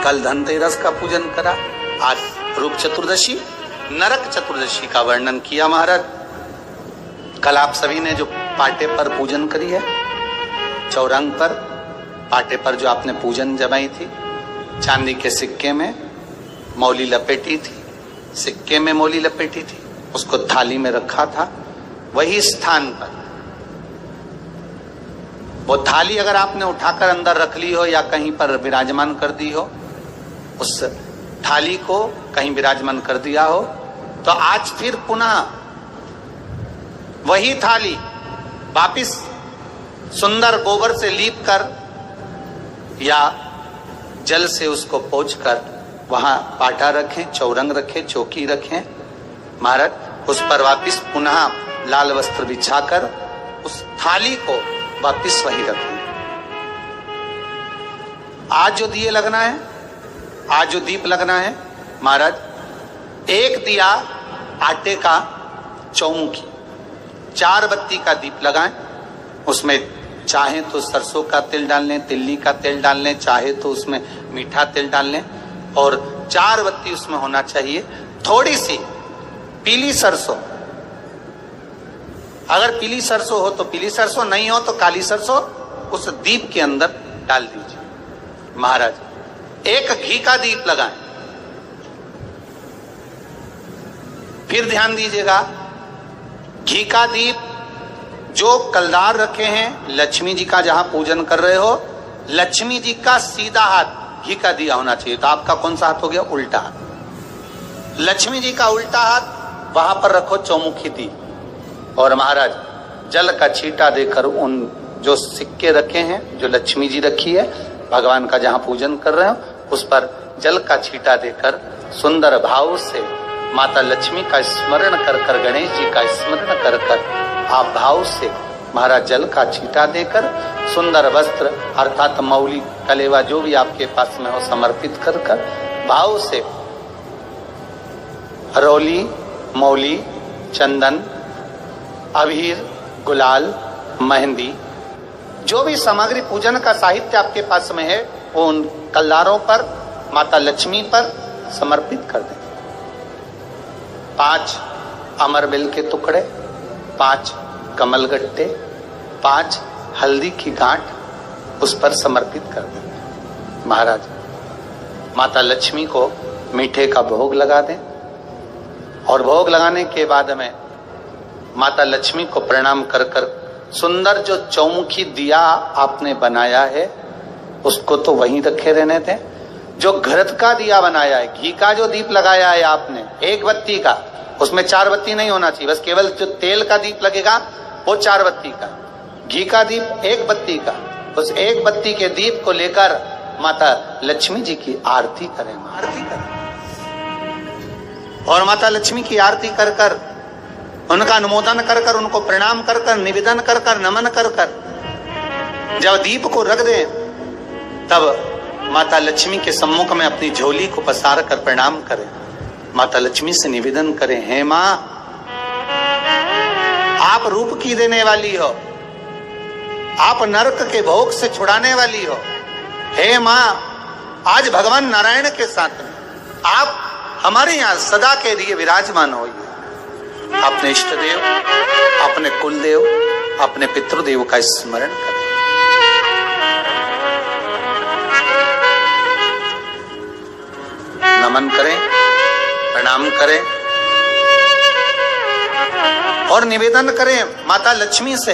कल धनतेरस का पूजन करा, आज रूप चतुर्दशी, नरक चतुर्दशी का वर्णन किया महाराज। कल आप सभी ने जो पाटे पर पूजन करी है, चौरंग पर पाटे पर जो आपने पूजन जमाई थी, चांदी के सिक्के में मौली लपेटी थी, सिक्के में मौली लपेटी थी, उसको थाली में रखा था। वही स्थान पर वो थाली अगर आपने उठाकर अंदर रख ली हो या कहीं पर विराजमान कर दी हो, उस थाली को कहीं विराजमान कर दिया हो, तो आज फिर पुनः वही थाली वापिस सुंदर गोबर से लीप कर या जल से उसको पोंछकर वहां पाटा रखें, चौरंग रखें, चौकी रखें महाराज, उस पर वापिस पुनः लाल वस्त्र बिछाकर उस थाली को वापिस वही रखें। आज जो दिए लगना है, आज जो दीप लगना है महाराज, एक दिया आटे का चौमुखी, 4 बत्ती का दीप लगाएं। उसमें चाहे तो सरसों का तेल डाल लें, तिल्ली का तेल डाल लें, चाहे तो उसमें मीठा तेल डाल लें, और 4 बत्ती उसमें होना चाहिए। थोड़ी सी पीली सरसों, अगर पीली सरसों हो तो पीली सरसों, नहीं हो तो काली सरसों उस दीप के अंदर डाल दीजिए महाराज। एक घी का दीप लगाएं। फिर ध्यान दीजिएगा, घी का दीप जो कलदार रखे हैं, लक्ष्मी जी का जहां पूजन कर रहे हो, लक्ष्मी जी का सीधा हाथ घी का दिया होना चाहिए। तो आपका कौन सा हाथ हो गया? उल्टा हाथ। लक्ष्मी जी का उल्टा हाथ वहां पर रखो चौमुखी दीप, और महाराज जल का छींटा देकर उन जो सिक्के रखे हैं, जो लक्ष्मी जी रखी है, भगवान का जहां पूजन कर रहे हो, उस पर जल का छींटा देकर सुंदर भाव से माता लक्ष्मी का स्मरण कर कर, गणेश जी का स्मरण कर कर आप भाव से महाराज जल का छींटा देकर सुंदर वस्त्र अर्थात मौली कलेवा जो भी आपके पास में हो समर्पित कर कर भाव से रौली, मौली, चंदन, अबीर, गुलाल, मेहंदी, जो भी सामग्री पूजन का साहित्य आपके पास में है, वो उन कलदारों पर, माता लक्ष्मी पर समर्पित कर दें। 5 अमरबेल के टुकड़े, 5 कमलगट्टे, 5 हल्दी की गांठ उस पर समर्पित कर दें महाराज। माता लक्ष्मी को मीठे का भोग लगा दें, और भोग लगाने के बाद में माता लक्ष्मी को प्रणाम कर कर सुंदर जो चौमुखी दिया आपने बनाया है उसको तो वहीं रखे रहने दें। जो घृत का दिया बनाया है, घी का जो दीप लगाया है आपने 1 बत्ती का, उसमें 4 बत्ती नहीं होना चाहिए, बस केवल जो तेल का दीप लगेगा वो 4 बत्ती का, घी का दीप 1 बत्ती का, उस 1 बत्ती के दीप को लेकर माता लक्ष्मी जी की आरती करें, आरती करें, और माता लक्ष्मी की आरती कर कर उनका अनुमोदन कर कर, उनको प्रणाम कर कर, निवेदन कर कर, नमन कर कर जब दीप को रख दें, तब माता लक्ष्मी के सम्मुख में अपनी झोली को पसार कर प्रणाम करें। माता लक्ष्मी से निवेदन करें, हे मां, आप रूप की देने वाली हो, आप नरक के भोग से छुड़ाने वाली हो। हे मां, आज भगवान नारायण के साथ में आप हमारे यहाँ सदा के लिए विराजमान होइए। अपने इष्ट देव, अपने कुल देव, अपने पितृदेव का स्मरण करें। नमन करें, प्रणाम करें, और निवेदन करें माता लक्ष्मी से,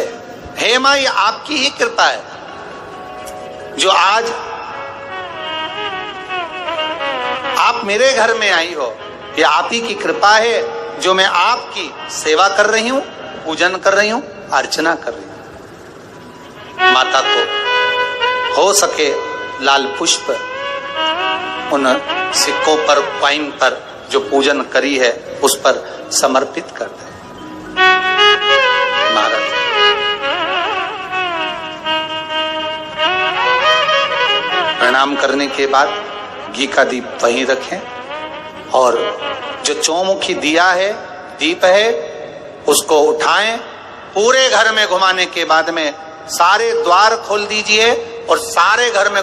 हे मां, ये आपकी ही कृपा है जो आज आप मेरे घर में आई हो। ये आप ही की कृपा है जो मैं आपकी सेवा कर रही हूं, पूजन कर रही हूं, अर्चना कर रही हूं। माता को हो सके लाल पुष्प उन सिक्कों पर, कॉइन पर जो पूजन करी है उस पर समर्पित कर दें महाराज। प्रणाम करने के बाद घी का दीप वहीं रखें, और जो चौमुखी दिया है, दीप है, उसको उठाएं, पूरे घर में घुमाने के बाद में सारे द्वार खोल दीजिए और सारे घर में